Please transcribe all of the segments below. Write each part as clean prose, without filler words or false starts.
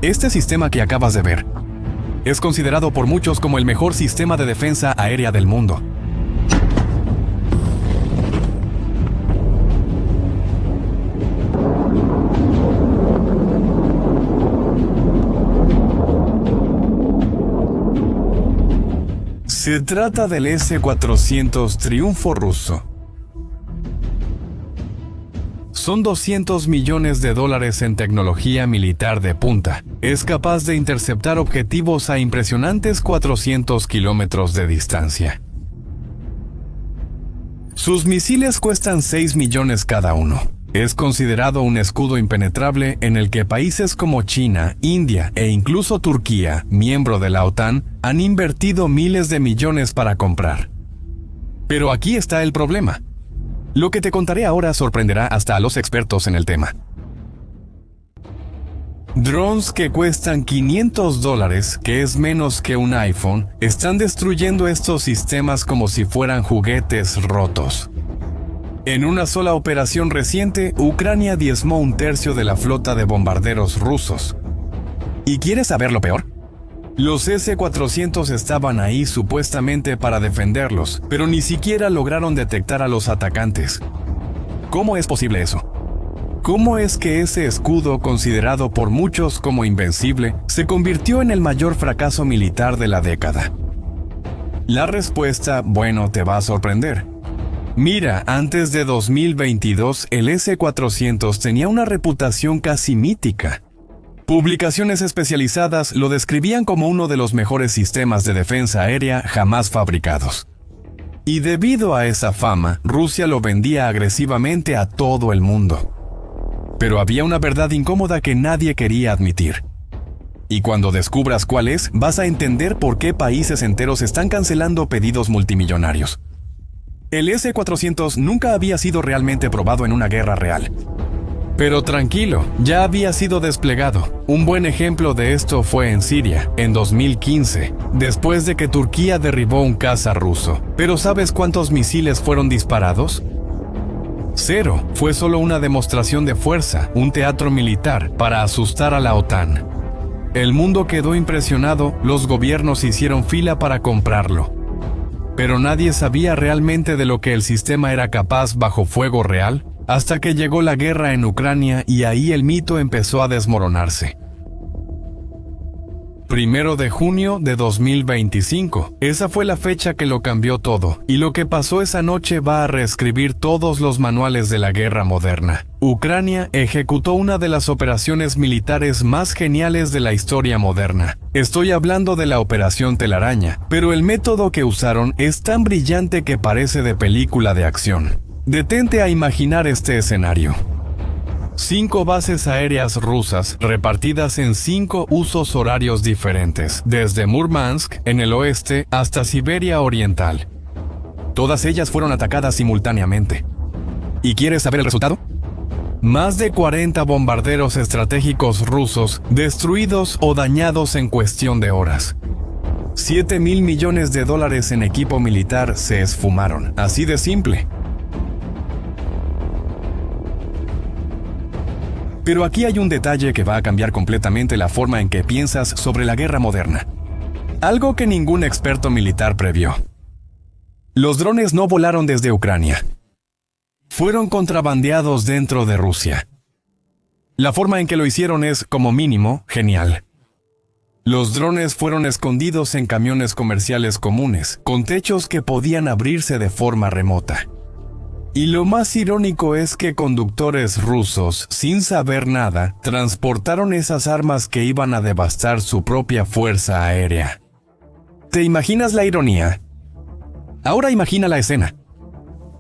Este sistema que acabas de ver es considerado por muchos como el mejor sistema de defensa aérea del mundo. Se trata del S-400 Triunfo ruso. Son $200 millones en tecnología militar de punta. Es capaz de interceptar objetivos a impresionantes 400 kilómetros de distancia. Sus misiles cuestan 6 millones cada uno. Es considerado un escudo impenetrable en el que países como China, India e incluso Turquía, miembro de la OTAN, han invertido miles de millones para comprar. Pero aquí está el problema. Lo que te contaré ahora sorprenderá hasta a los expertos en el tema. Drones que cuestan $500, que es menos que un iPhone, están destruyendo estos sistemas como si fueran juguetes rotos. En una sola operación reciente, Ucrania diezmó 1/3 de la flota de bombarderos rusos. ¿Y quieres saber lo peor? Los S-400 estaban ahí supuestamente para defenderlos, pero ni siquiera lograron detectar a los atacantes. ¿Cómo es posible eso? ¿Cómo es que ese escudo, considerado por muchos como invencible, se convirtió en el mayor fracaso militar de la década? La respuesta, bueno, te va a sorprender. Mira, antes de 2022, el S-400 tenía una reputación casi mítica. Publicaciones especializadas lo describían como uno de los mejores sistemas de defensa aérea jamás fabricados. Y debido a esa fama, Rusia lo vendía agresivamente a todo el mundo. Pero había una verdad incómoda que nadie quería admitir. Y cuando descubras cuál es, vas a entender por qué países enteros están cancelando pedidos multimillonarios. El S-400 nunca había sido realmente probado en una guerra real. Pero tranquilo, ya había sido desplegado. Un buen ejemplo de esto fue en Siria, en 2015, después de que Turquía derribó un caza ruso. ¿Pero sabes cuántos misiles fueron disparados? 0. Fue solo una demostración de fuerza, un teatro militar, para asustar a la OTAN. El mundo quedó impresionado, los gobiernos hicieron fila para comprarlo. Pero nadie sabía realmente de lo que el sistema era capaz bajo fuego real, hasta que llegó la guerra en Ucrania y ahí el mito empezó a desmoronarse. 1 de junio de 2025. Esa fue la fecha que lo cambió todo, y lo que pasó esa noche va a reescribir todos los manuales de la guerra moderna. Ucrania ejecutó una de las operaciones militares más geniales de la historia moderna. Estoy hablando de la Operación Telaraña, pero el método que usaron es tan brillante que parece de película de acción. Detente a imaginar este escenario. 5 bases aéreas rusas repartidas en 5 usos horarios diferentes, desde Murmansk, en el oeste, hasta Siberia Oriental. Todas ellas fueron atacadas simultáneamente. ¿Y quieres saber el resultado? Más de 40 bombarderos estratégicos rusos destruidos o dañados en cuestión de horas. $7,000 millones en equipo militar se esfumaron, así de simple. Pero aquí hay un detalle que va a cambiar completamente la forma en que piensas sobre la guerra moderna. Algo que ningún experto militar previó. Los drones no volaron desde Ucrania. Fueron contrabandeados dentro de Rusia. La forma en que lo hicieron es, como mínimo, genial. Los drones fueron escondidos en camiones comerciales comunes, con techos que podían abrirse de forma remota. Y lo más irónico es que conductores rusos, sin saber nada, transportaron esas armas que iban a devastar su propia fuerza aérea. ¿Te imaginas la ironía? Ahora imagina la escena.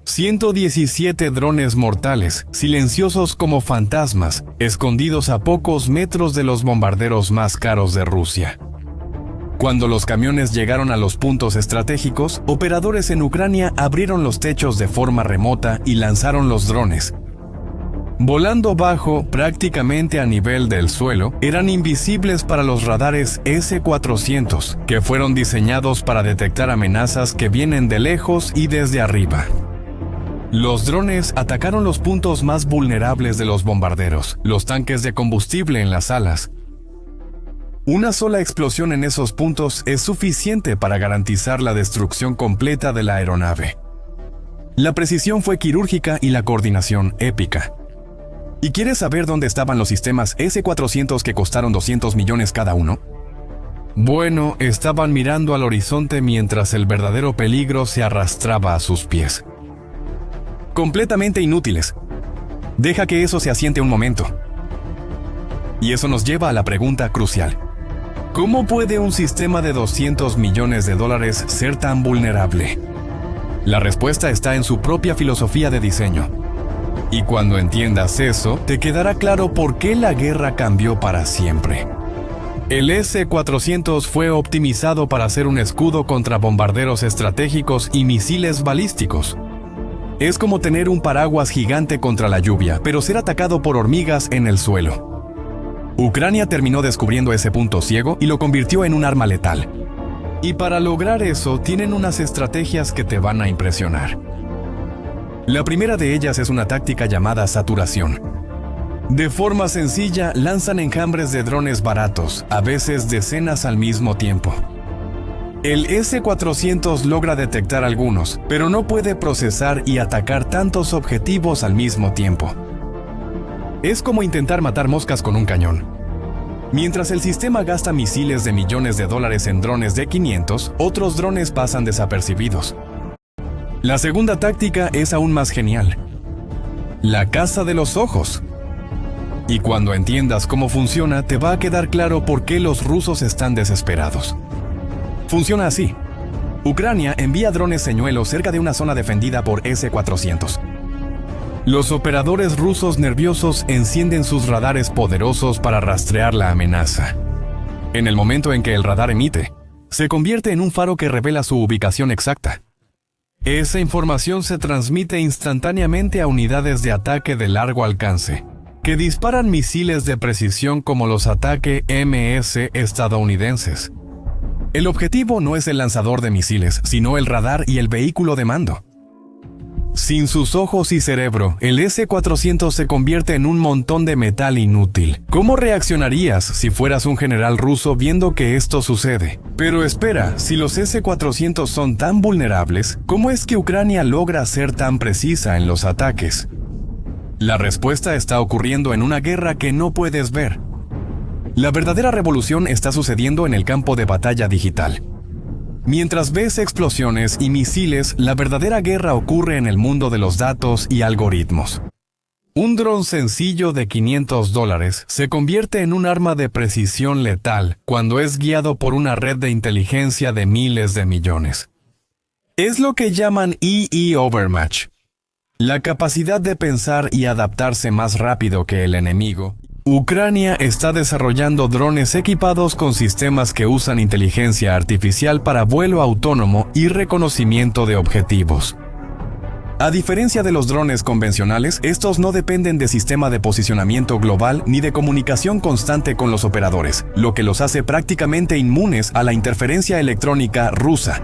117 drones mortales, silenciosos como fantasmas, escondidos a pocos metros de los bombarderos más caros de Rusia. Cuando los camiones llegaron a los puntos estratégicos, operadores en Ucrania abrieron los techos de forma remota y lanzaron los drones. Volando bajo, prácticamente a nivel del suelo, eran invisibles para los radares S-400, que fueron diseñados para detectar amenazas que vienen de lejos y desde arriba. Los drones atacaron los puntos más vulnerables de los bombarderos, los tanques de combustible en las alas. Una sola explosión en esos puntos es suficiente para garantizar la destrucción completa de la aeronave. La precisión fue quirúrgica y la coordinación épica. ¿Y quieres saber dónde estaban los sistemas S-400 que costaron 200 millones cada uno? Bueno, estaban mirando al horizonte mientras el verdadero peligro se arrastraba a sus pies. Completamente inútiles. Deja que eso se asiente un momento. Y eso nos lleva a la pregunta crucial. ¿Cómo puede un sistema de 200 millones de dólares ser tan vulnerable? La respuesta está en su propia filosofía de diseño. Y cuando entiendas eso, te quedará claro por qué la guerra cambió para siempre. El S-400 fue optimizado para ser un escudo contra bombarderos estratégicos y misiles balísticos. Es como tener un paraguas gigante contra la lluvia, pero ser atacado por hormigas en el suelo. Ucrania terminó descubriendo ese punto ciego y lo convirtió en un arma letal. Y para lograr eso, tienen unas estrategias que te van a impresionar. La primera de ellas es una táctica llamada saturación. De forma sencilla, lanzan enjambres de drones baratos, a veces decenas al mismo tiempo. El S-400 logra detectar algunos, pero no puede procesar y atacar tantos objetivos al mismo tiempo. Es como intentar matar moscas con un cañón. Mientras el sistema gasta miles de millones de dólares en drones de 500, otros drones pasan desapercibidos. La segunda táctica es aún más genial. La caza de los ojos. Y cuando entiendas cómo funciona, te va a quedar claro por qué los rusos están desesperados. Funciona así. Ucrania envía drones señuelos cerca de una zona defendida por S-400. Los operadores rusos nerviosos encienden sus radares poderosos para rastrear la amenaza. En el momento en que el radar emite, se convierte en un faro que revela su ubicación exacta. Esa información se transmite instantáneamente a unidades de ataque de largo alcance, que disparan misiles de precisión como los ATACMS estadounidenses. El objetivo no es el lanzador de misiles, sino el radar y el vehículo de mando. Sin sus ojos y cerebro, el S-400 se convierte en un montón de metal inútil. ¿Cómo reaccionarías si fueras un general ruso viendo que esto sucede? Pero espera, si los S-400 son tan vulnerables, ¿cómo es que Ucrania logra ser tan precisa en los ataques? La respuesta está ocurriendo en una guerra que no puedes ver. La verdadera revolución está sucediendo en el campo de batalla digital. Mientras ves explosiones y misiles, la verdadera guerra ocurre en el mundo de los datos y algoritmos. Un dron sencillo de $500 se convierte en un arma de precisión letal cuando es guiado por una red de inteligencia de miles de millones. Es lo que llaman EE Overmatch. La capacidad de pensar y adaptarse más rápido que el enemigo. Ucrania está desarrollando drones equipados con sistemas que usan inteligencia artificial para vuelo autónomo y reconocimiento de objetivos. A diferencia de los drones convencionales, estos no dependen de sistema de posicionamiento global ni de comunicación constante con los operadores, lo que los hace prácticamente inmunes a la interferencia electrónica rusa.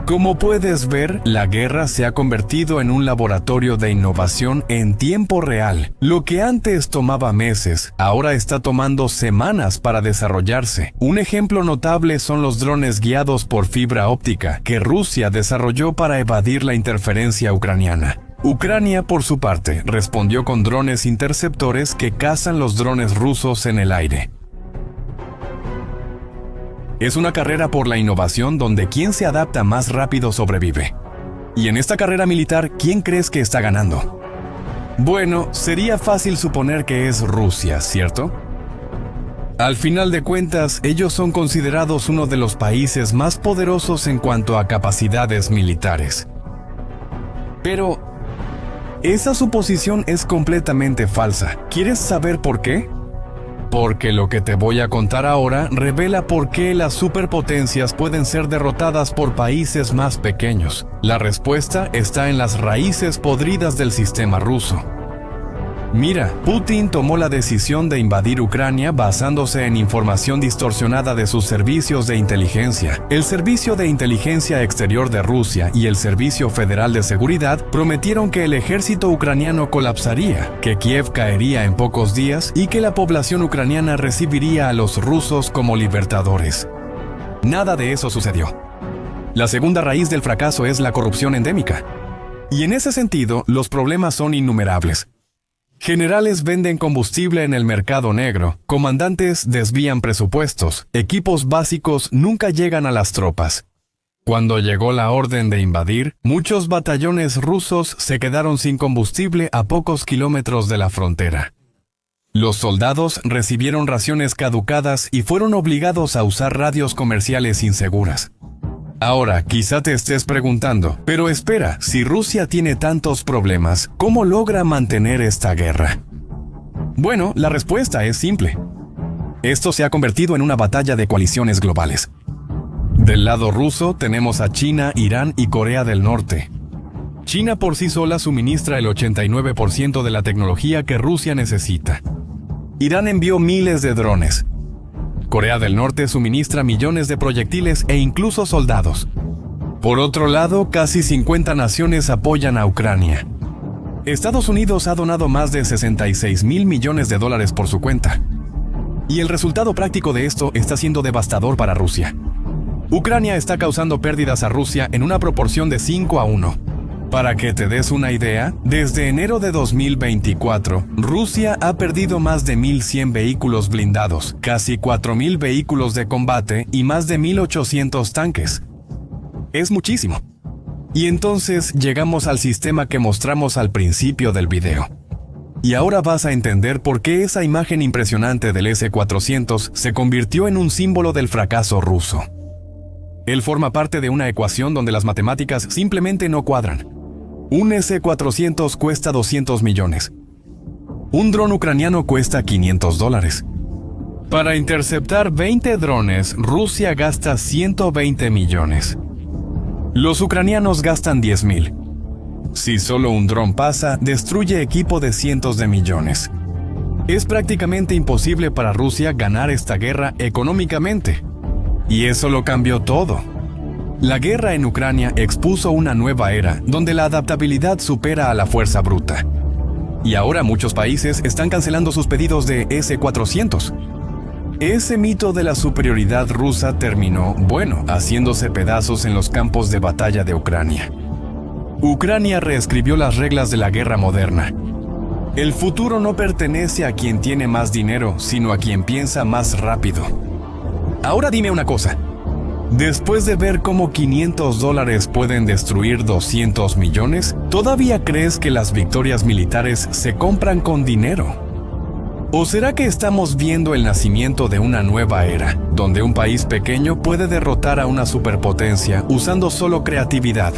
Como puedes ver, la guerra se ha convertido en un laboratorio de innovación en tiempo real. Lo que antes tomaba meses, ahora está tomando semanas para desarrollarse. Un ejemplo notable son los drones guiados por fibra óptica, que Rusia desarrolló para evadir la interferencia ucraniana. Ucrania, por su parte, respondió con drones interceptores que cazan los drones rusos en el aire. Es una carrera por la innovación donde quien se adapta más rápido sobrevive. Y en esta carrera militar, ¿quién crees que está ganando? Bueno, sería fácil suponer que es Rusia, ¿cierto? Al final de cuentas, ellos son considerados uno de los países más poderosos en cuanto a capacidades militares. Pero esa suposición es completamente falsa. ¿Quieres saber por qué? Porque lo que te voy a contar ahora revela por qué las superpotencias pueden ser derrotadas por países más pequeños. La respuesta está en las raíces podridas del sistema ruso. Mira, Putin tomó la decisión de invadir Ucrania basándose en información distorsionada de sus servicios de inteligencia. El Servicio de Inteligencia Exterior de Rusia y el Servicio Federal de Seguridad prometieron que el ejército ucraniano colapsaría, que Kiev caería en pocos días y que la población ucraniana recibiría a los rusos como libertadores. Nada de eso sucedió. La segunda raíz del fracaso es la corrupción endémica. Y en ese sentido, los problemas son innumerables. Generales venden combustible en el mercado negro, comandantes desvían presupuestos, equipos básicos nunca llegan a las tropas. Cuando llegó la orden de invadir, muchos batallones rusos se quedaron sin combustible a pocos kilómetros de la frontera. Los soldados recibieron raciones caducadas y fueron obligados a usar radios comerciales inseguras. Ahora, quizá te estés preguntando, pero espera, si Rusia tiene tantos problemas, ¿cómo logra mantener esta guerra? Bueno, la respuesta es simple. Esto se ha convertido en una batalla de coaliciones globales. Del lado ruso tenemos a China, Irán y Corea del Norte. China por sí sola suministra el 89% de la tecnología que Rusia necesita. Irán envió miles de drones. Corea del Norte suministra millones de proyectiles e incluso soldados. Por otro lado, casi 50 naciones apoyan a Ucrania. Estados Unidos ha donado más de $66,000 millones por su cuenta. Y el resultado práctico de esto está siendo devastador para Rusia. Ucrania está causando pérdidas a Rusia en una proporción de 5-1. Para que te des una idea, desde enero de 2024, Rusia ha perdido más de 1.100 vehículos blindados, casi 4.000 vehículos de combate y más de 1.800 tanques. Es muchísimo. Y entonces llegamos al sistema que mostramos al principio del video. Y ahora vas a entender por qué esa imagen impresionante del S-400 se convirtió en un símbolo del fracaso ruso. Él forma parte de una ecuación donde las matemáticas simplemente no cuadran. Un S-400 cuesta 200 millones. Un dron ucraniano cuesta $500. Para interceptar 20 drones, Rusia gasta 120 millones. Los ucranianos gastan 10,000. Si solo un dron pasa, destruye equipo de cientos de millones. Es prácticamente imposible para Rusia ganar esta guerra económicamente. Y eso lo cambió todo. La guerra en Ucrania expuso una nueva era, donde la adaptabilidad supera a la fuerza bruta. Y ahora muchos países están cancelando sus pedidos de S-400. Ese mito de la superioridad rusa terminó, haciéndose pedazos en los campos de batalla de Ucrania. Ucrania reescribió las reglas de la guerra moderna. El futuro no pertenece a quien tiene más dinero, sino a quien piensa más rápido. Ahora dime una cosa. Después de ver cómo $500 pueden destruir 200 millones, ¿todavía crees que las victorias militares se compran con dinero? ¿O será que estamos viendo el nacimiento de una nueva era, donde un país pequeño puede derrotar a una superpotencia usando solo creatividad?